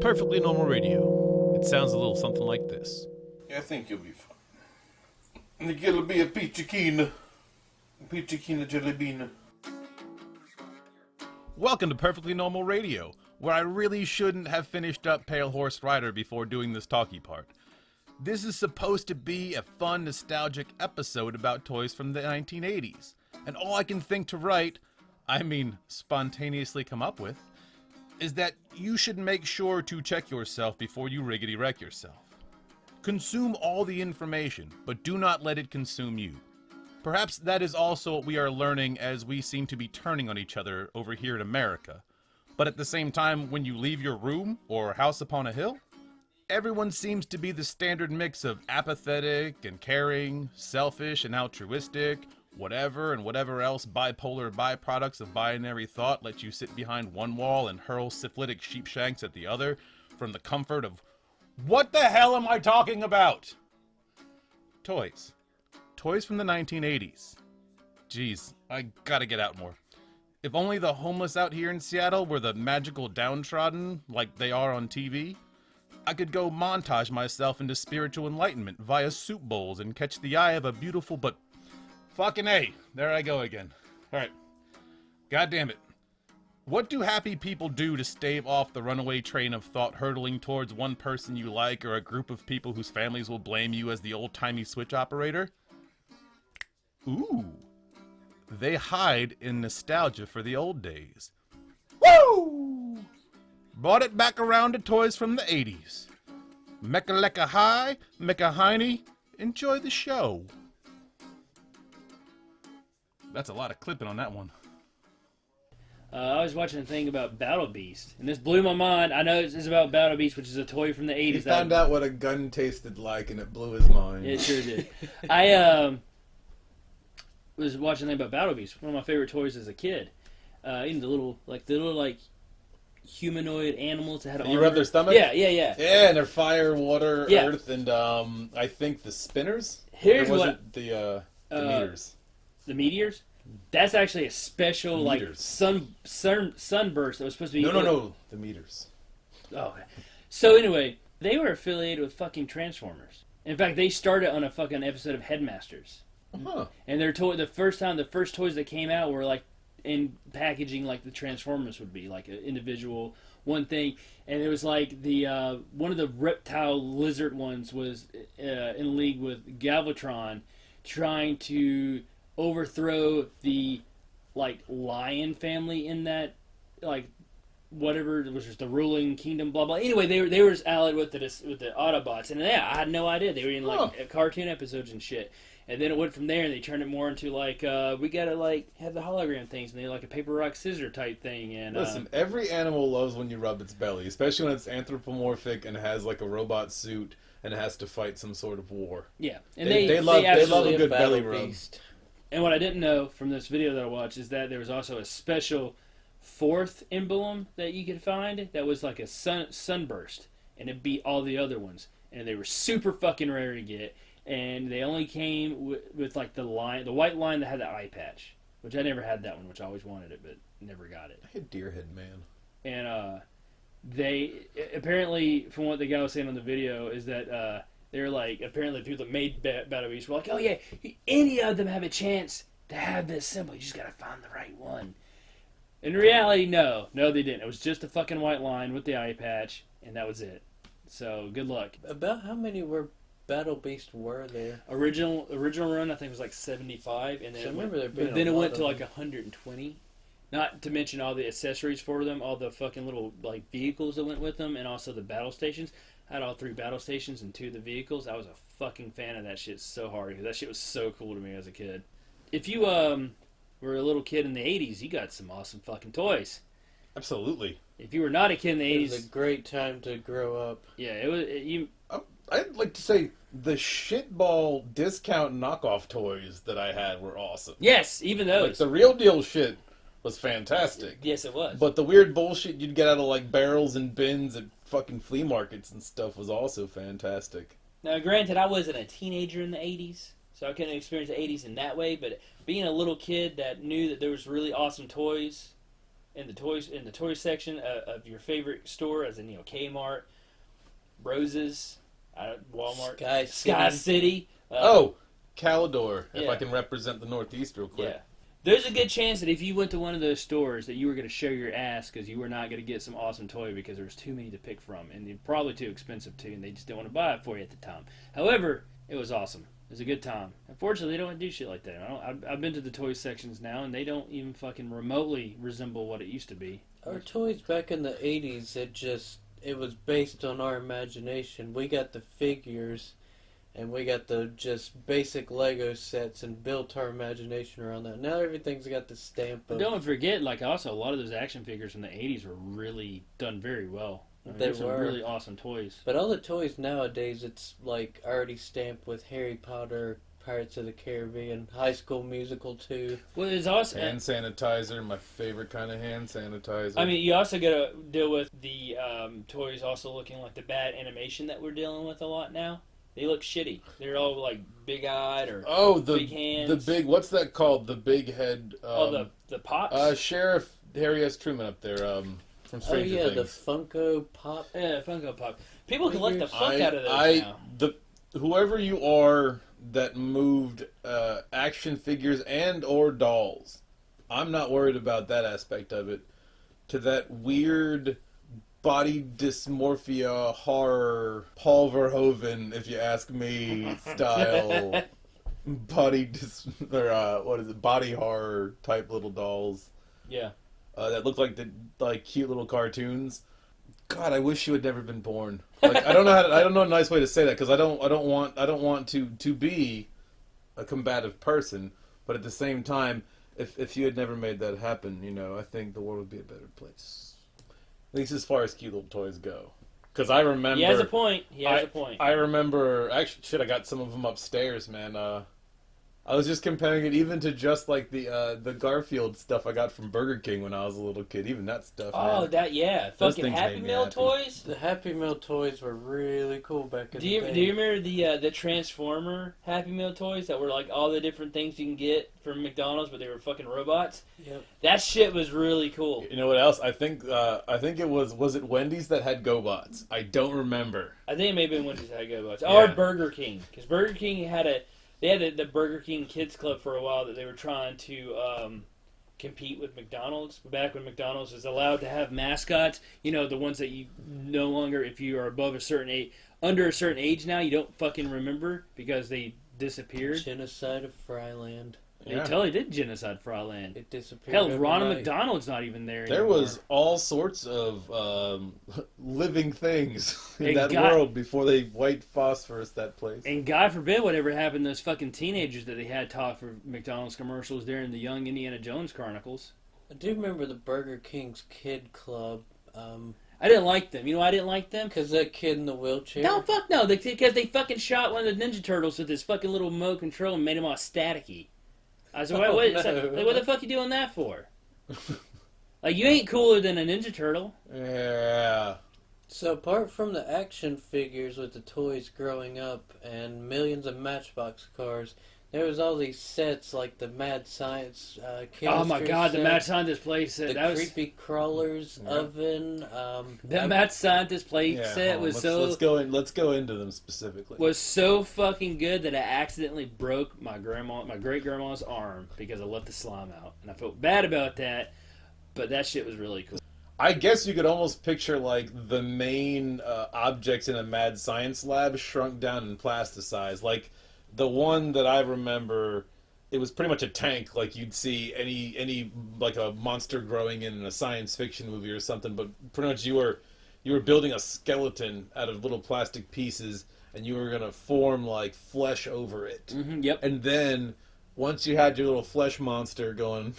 Perfectly Normal Radio. It sounds a little something like this. I think you'll be fine. I think it'll be a peachy keen jelly bean. Welcome to Perfectly Normal Radio, where I really shouldn't have finished up Pale Horse Rider before doing this talkie part. This is supposed to be a fun, nostalgic episode about toys from the 1980s, and all I can think to write, spontaneously come up with, is that you should make sure to check yourself before you riggedy wreck yourself. Consume all the information, but do not let it consume you. Perhaps that is also what we are learning as we seem to be turning on each other over here in America. But at the same time, when you leave your room or house upon a hill, everyone seems to be the standard mix of apathetic and caring, selfish and altruistic, whatever and whatever else bipolar byproducts of binary thought let you sit behind one wall and hurl syphilitic sheepshanks at the other from the comfort of, what the hell am I talking about? Toys. Toys from the 1980s. Jeez, I gotta get out more. If only the homeless out here in Seattle were the magical downtrodden like they are on TV, I could go montage myself into spiritual enlightenment via soup bowls and catch the eye of a beautiful but fucking A, there I go again. Alright. God damn it. What do happy people do to stave off the runaway train of thought hurtling towards one person you like or a group of people whose families will blame you as the old-timey switch operator? Ooh. They hide in nostalgia for the old days. Woo! Brought it back around to toys from the 80s. Mecca-lecca high, mecca-hiney, enjoy the show. That's a lot of clipping on that one. I was watching a thing about Battle Beast, and this blew my mind. I know it's about Battle Beast, which is a toy from the 80s. He found out what a gun tasted like, and it blew his mind. It sure did. I was watching a thing about Battle Beast, one of my favorite toys as a kid. Even the little humanoid animals that had armor. You rub their stomach? Yeah. Yeah, and they're fire, water, earth, and I think the spinners? Here's or was what... it the meters? The meteors? That's actually a special sunburst that was supposed to be... No. The meters. Oh, okay. So anyway, they were affiliated with fucking Transformers. In fact, they started on a fucking episode of Headmasters. Huh. And their toy, the first toys that came out were like in packaging like the Transformers would be, like an individual one thing. And it was like the one of the reptile lizard ones was in league with Galvatron, trying to overthrow the lion family in that whatever, which was the ruling kingdom, blah blah. Anyway, they were allied with the Autobots, and I had no idea they were in cartoon episodes and shit. And then it went from there, and they turned it more into we gotta have the hologram things, and they a paper rock scissor type thing. And listen, every animal loves when you rub its belly, especially when it's anthropomorphic and has a robot suit and has to fight some sort of war. Yeah, and they love a good belly rub. And what I didn't know from this video that I watched is that there was also a special fourth emblem that you could find that was like a sunburst, and it beat all the other ones, and they were super fucking rare to get, and they only came with the white line that had the eye patch, which I never had that one, which I always wanted it, but never got it. I had Deerhead Man. And they apparently, from what the guy was saying on the video, is that they're apparently people that made Battle Beast were oh yeah, any of them have a chance to have this symbol. You just gotta find the right one. In reality, no, they didn't. It was just a fucking white line with the eye patch, and that was it. So good luck. About how many Battle Beast were there? Original run I think was 75, and then it went to 120. Not to mention all the accessories for them, all the fucking little vehicles that went with them, and also the battle stations. I had all 3 battle stations and 2 of the vehicles. I was a fucking fan of that shit so hard, because that shit was so cool to me as a kid. If you were a little kid in the 80s, you got some awesome fucking toys. Absolutely. If you were not a kid in the 80s... It was a great time to grow up. Yeah, it was... I'd like to say the shitball discount knockoff toys that I had were awesome. Yes, even those. The real deal shit was fantastic. Yes, it was. But the weird bullshit you'd get out of barrels and bins at fucking flea markets and stuff was also fantastic. Now, granted, I wasn't a teenager in the 80s, so I couldn't experience the 80s in that way, but being a little kid that knew that there was really awesome toys in the toy section of your favorite store, as in Kmart, Rose's, Walmart, Sky City. Calidor, if Yeah. I can represent the Northeast real quick. Yeah. There's a good chance that if you went to one of those stores that you were going to show your ass because you were not going to get some awesome toy because there was too many to pick from, and they're probably too expensive too, and they just didn't want to buy it for you at the time. However, it was awesome. It was a good time. Unfortunately, they don't do shit like that. I've been to the toy sections now, and they don't even fucking remotely resemble what it used to be. Our toys back in the 80s, it was based on our imagination. We got the figures, and we got the just basic Lego sets and built our imagination around that. Now everything's got the stamp But of... don't forget, like, also, a lot of those action figures from the 80s were really done very well. I mean, They there's some were. really awesome toys. But all the toys nowadays, it's like already stamped with Harry Potter, Pirates of the Caribbean, High School Musical 2. Well, it's also... Hand sanitizer, my favorite kind of hand sanitizer. I mean, you also got to deal with the toys also looking like the bad animation that we're dealing with a lot now. They look shitty. They're all like big-eyed or big hands. the big, what's that called? The big head. The pops? Sheriff Harry S. Truman up there from Stranger Oh yeah, Things. the Funko Pop. Yeah, Funko Pop. People collect the fuck out of those now. Whoever you are that moved action figures and or dolls, I'm not worried about that aspect of it. To that weird body dysmorphia horror, Paul Verhoeven, if you ask me, style body horror type little dolls. Yeah. That look like cute little cartoons. God, I wish you had never been born. Like, I don't know a nice way to say that because I don't want to be a combative person, but at the same time, if you had never made that happen, I think the world would be a better place. At least as far as cute little toys go. Because I remember... He has a point. I remember... Actually, shit, I got some of them upstairs, man. I was just comparing it even to just like the Garfield stuff I got from Burger King when I was a little kid. Even that stuff. Oh, man. Those fucking things Happy made me Meal happy. toys. The Happy Meal toys were really cool back in the day. Do you remember the Transformer Happy Meal toys that were like all the different things you can get from McDonald's, but they were fucking robots? Yep. That shit was really cool. You know what else? I think it was it Wendy's that had GoBots? I don't remember. I think it may have been Wendy's that had GoBots. Yeah. Or Burger King. Because Burger King had the Burger King Kids Club for a while that they were trying to compete with McDonald's. Back when McDonald's was allowed to have mascots, the ones that you no longer, if you are above a certain age, under a certain age now, you don't fucking remember because they disappeared. Genocide of Fryland. They totally did genocide Fryland. It disappeared. Hell, Ronald overnight. McDonald's not even there There anymore. was all sorts of living things in And that world before they white phosphorus that place. And God forbid whatever happened to those fucking teenagers that they had talk for McDonald's commercials during the Young Indiana Jones Chronicles. I do remember the Burger King's Kid Club. I didn't like them. You know why I didn't like them? Because that kid in the wheelchair. No, fuck no. Because they fucking shot one of the Ninja Turtles with this fucking little remote control and made him all staticky. I said, Oh, what no. the fuck you doing that for? Like, you ain't cooler than a Ninja Turtle. Yeah. So apart from the action figures with the toys growing up and millions of Matchbox cars, there was all these sets like the Mad Science chemistry Oh my god, the set, Mad Scientist play set. the That was, creepy crawlers oven. that Mad Scientist play set was let's go into them specifically. was so fucking good that I accidentally broke my great grandma's arm because I left the slime out, and I felt bad about that. But that shit was really cool. I guess you could almost picture like the main objects in a mad science lab shrunk down and plasticized. Like the one that I remember, it was pretty much a tank, like you'd see any like a monster growing in a science fiction movie or something. But pretty much you were building a skeleton out of little plastic pieces, and you were gonna form like flesh over it. Mm-hmm, yep. And then once you had your little flesh monster going,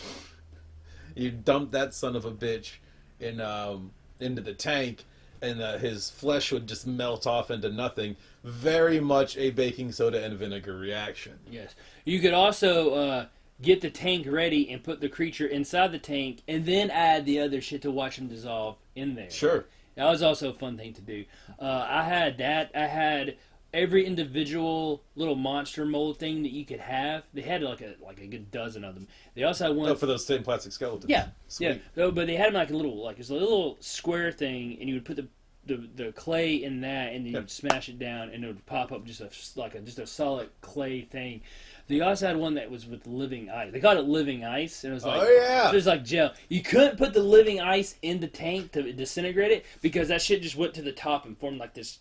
you dump that son of a bitch into the tank, and his flesh would just melt off into nothing. Very much a baking soda and vinegar reaction. Yes. You could also get the tank ready and put the creature inside the tank, and then add the other shit to watch him dissolve in there. Sure. That was also a fun thing to do. I had that. I had every individual little monster mold thing that you could have. They had like a good dozen of them. They also had one Oh, for those same plastic skeletons. Yeah, Sweet. yeah. No, but they had them like a little, like it's a little square thing, and you would put the clay in that, and then you'd smash it down, and it would pop up just a solid clay thing. They also had one that was with living ice. They called it living ice, and it was like, it was like gel. You couldn't put the living ice in the tank to disintegrate it because that shit just went to the top and formed like this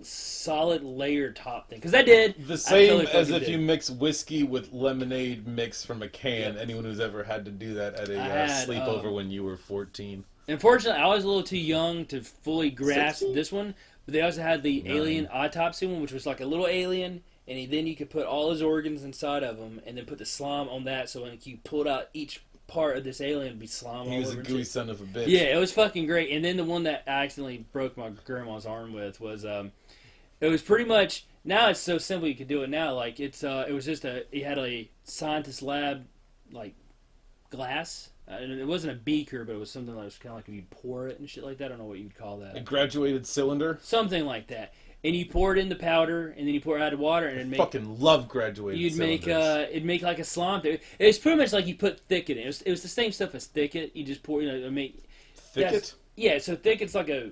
solid layer top thing. Because that did The same totally as fucking if did. you mix whiskey with lemonade mix from a can. Anyone who's ever had to do that at a sleepover when you were 14. Unfortunately, I was a little too young to fully grasp 16? this one. But they also had the alien autopsy one, which was like a little alien, and then you could put all his organs inside of him, and then put the slime on that. So when you pulled out each part of this alien, it'd be slime. He all was over a and gooey shit. son of a bitch. Yeah, it was fucking great. And then the one that I accidentally broke my grandma's arm with was it was pretty much, now it's so simple you could do it now. Like it was just you had a scientist lab like glass. And it wasn't a beaker, but it was something that was kind of like you'd pour it and shit like that. I don't know what you'd call that. A graduated cylinder. Something like that. And you pour it in the powder, and then you pour it out of water, and it'd make. Fucking love graduated You'd cylinders. it'd make like a slime. It was pretty much like you put thicket in. It was the same stuff as thicket. You just pour, make. Thicket? Yeah, so thicket's like a.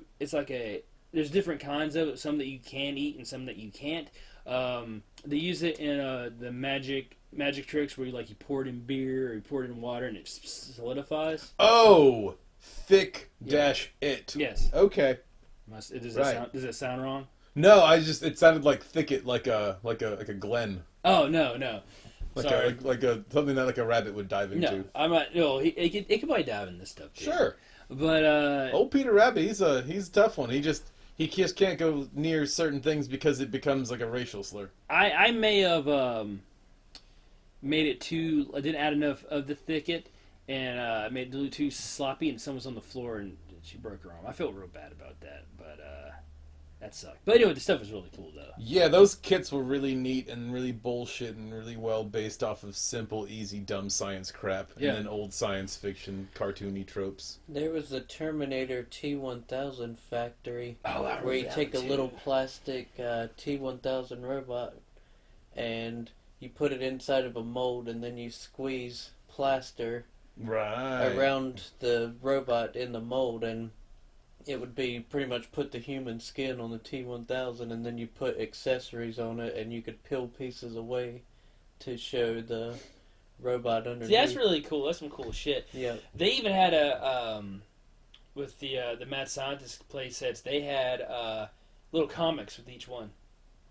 There's different kinds of it. Some that you can eat, and some that you can't. They use it in the magic tricks where you pour it in beer or you pour it in water and it solidifies. Oh, thick dash it. Yes. Okay. Does it sound wrong? No, it sounded like thicket, like a glen. Oh no. Sorry. Like something that like a rabbit would dive into. No, I'm not. No, it could probably dive in this stuff too. Sure. But old Peter Rabbit, he's a tough one. He just can't go near certain things because it becomes like a racial slur. I may have made it too. I didn't add enough of the thicket, and I made it a little too sloppy, and someone was on the floor and she broke her arm. I feel real bad about that, but that sucked. But anyway, the stuff was really cool though. Yeah, those kits were really neat and really bullshit and really well based off of simple, easy, dumb science crap and then old science fiction cartoony tropes. There was the Terminator T-1000 factory where you take a little plastic T-1000 robot and you put it inside of a mold and then you squeeze plaster around the robot in the mold, and it would be pretty much put the human skin on the T-1000 and then you put accessories on it and you could peel pieces away to show the robot underneath. See, that's really cool. That's some cool shit. Yeah. They even had with the Mad Scientist play sets, they had little comics with each one.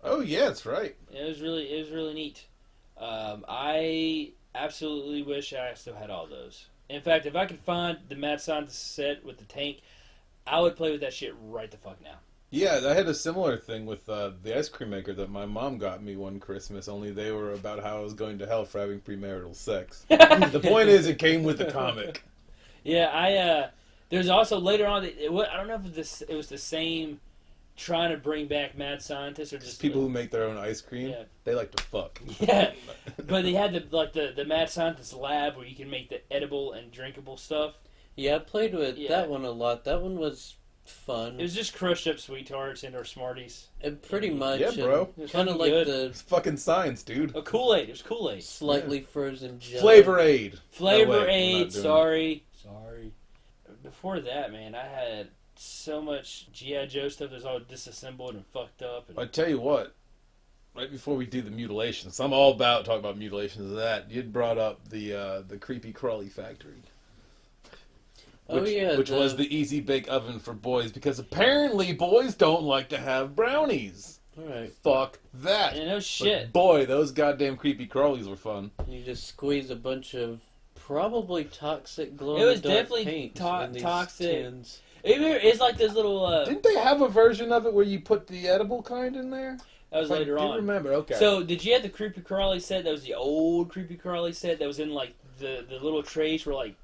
Oh yeah, that's right. It was really neat. I absolutely wish I still had all those. In fact, if I could find the Mad Scientist set with the tank, I would play with that shit right the fuck now. Yeah, I had a similar thing with the ice cream maker that my mom got me one Christmas, only they were about how I was going to hell for having premarital sex. The point is, it came with the comic. Yeah, there's also later on, I don't know if it was the same trying to bring back Mad Scientists or just people who make their own ice cream. Yeah. They like to fuck. Yeah, but they had the Mad Scientist lab where you can make the edible and drinkable stuff. Yeah, I played with that one a lot. That one was fun. It was just crushed up Sweet Tarts and or Smarties. And pretty much. Yeah, bro. Kind of like good. the Fucking science, dude. Oh, Kool-Aid. It was Kool-Aid. slightly frozen jelly. Flavor Aid. Flavor No, wait, we're Aid. not doing Sorry. Before that, man, I had so much G.I. Joe stuff that was all disassembled and fucked up. And I tell you what, right before we do the mutilations, I'm all about talking about mutilations of that. You'd brought up the creepy crawly factory. Which was the easy bake oven for boys, because apparently boys don't like to have brownies. Alright. Fuck that. no shit. But boy, those goddamn creepy crawlies were fun. You just squeeze a bunch of probably toxic glow It was in the dark definitely paint in these toxic. tins. It's like this little. Didn't they have a version of it where you put the edible kind in there? That was later on. I remember. Okay. So did you have the creepy crawly set? That was the old creepy crawly set that was in like the little trays were like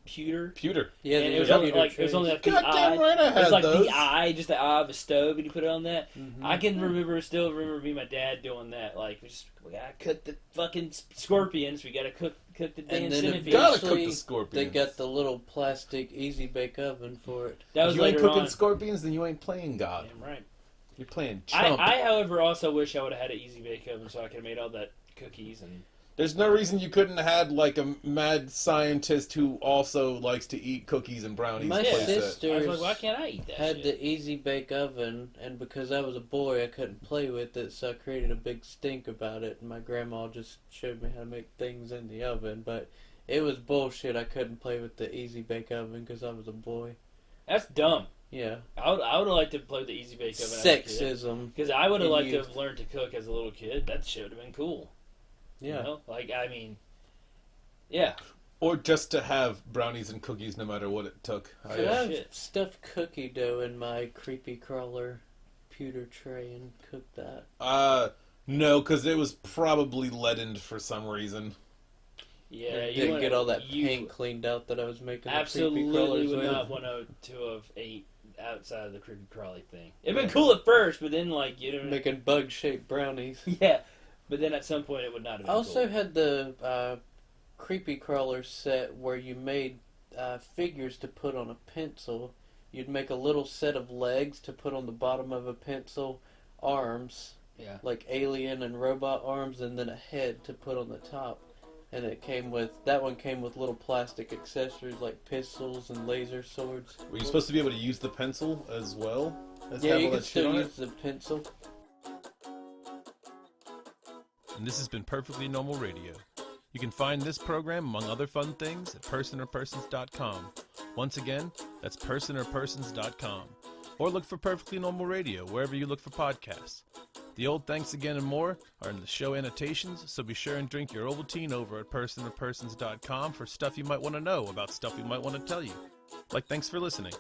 pewter. Pewter. Yeah, And the it was computer only like the Goddamn eye. right, I It was had like those. the eye, just the eye of a stove, and you put it on that. Mhm. I can still remember me and my dad doing that. Like we gotta cook the fucking scorpions. We gotta cook the damn And then centipedes. Gotta cook eventually the scorpions. they got the little plastic easy bake oven for it. That If was you ain't later cooking on. scorpions, then you ain't playing God. Damn right. You're playing chump. I, however, also wish I would have had an easy bake oven so I could have made all that cookies and. There's no reason you couldn't have had like a mad scientist who also likes to eat cookies and brownies. My playset. sister I was like, why can't I eat that? had shit? the easy bake oven, and because I was a boy, I couldn't play with it, so I created a big stink about it. And my grandma just showed me how to make things in the oven, but it was bullshit. I couldn't play with the easy bake oven because I was a boy. That's dumb. Yeah, I would have liked to play with the easy bake oven. sexism. Because I would have in liked to youth. have learned to cook as a little kid. That shit would have been cool. Yeah. You know? Like, I mean, yeah. Or just to have brownies and cookies no matter what it took. Could I have shit. stuffed cookie dough in my creepy crawler pewter tray and cook that? No, because it was probably leadened for some reason. Yeah, And you didn't wanna- get all that you paint cleaned out that I was making the creepy absolutely crawlers would with. not want to have ate outside of the creepy crawly thing. It'd been cool at first, but then, like, you don't... Making bug-shaped brownies. Yeah, but then at some point it would not have been I also cool. had the creepy crawler set where you made figures to put on a pencil. You'd make a little set of legs to put on the bottom of a pencil, arms, Yeah. like alien and robot arms, and then a head to put on the top. And that one came with little plastic accessories like pistols and laser swords. Were you supposed to be able to use the pencil as well? As Yeah, have you all can that shit still on use the pencil. And this has been Perfectly Normal Radio. You can find this program, among other fun things, at PersonorPersons.com. Once again, that's PersonorPersons.com. Or look for Perfectly Normal Radio wherever you look for podcasts. The old thanks again and more are in the show annotations, so be sure and drink your Ovaltine over at PersonorPersons.com for stuff you might want to know about stuff we might want to tell you. Like, thanks for listening.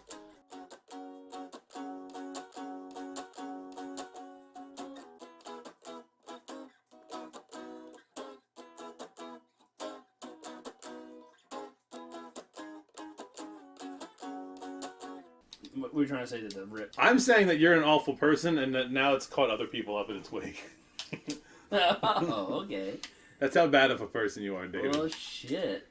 What were you trying to say to the rip? I'm saying that you're an awful person and that now it's caught other people up in its wake. Oh, okay. That's how bad of a person you are, David. Well, shit.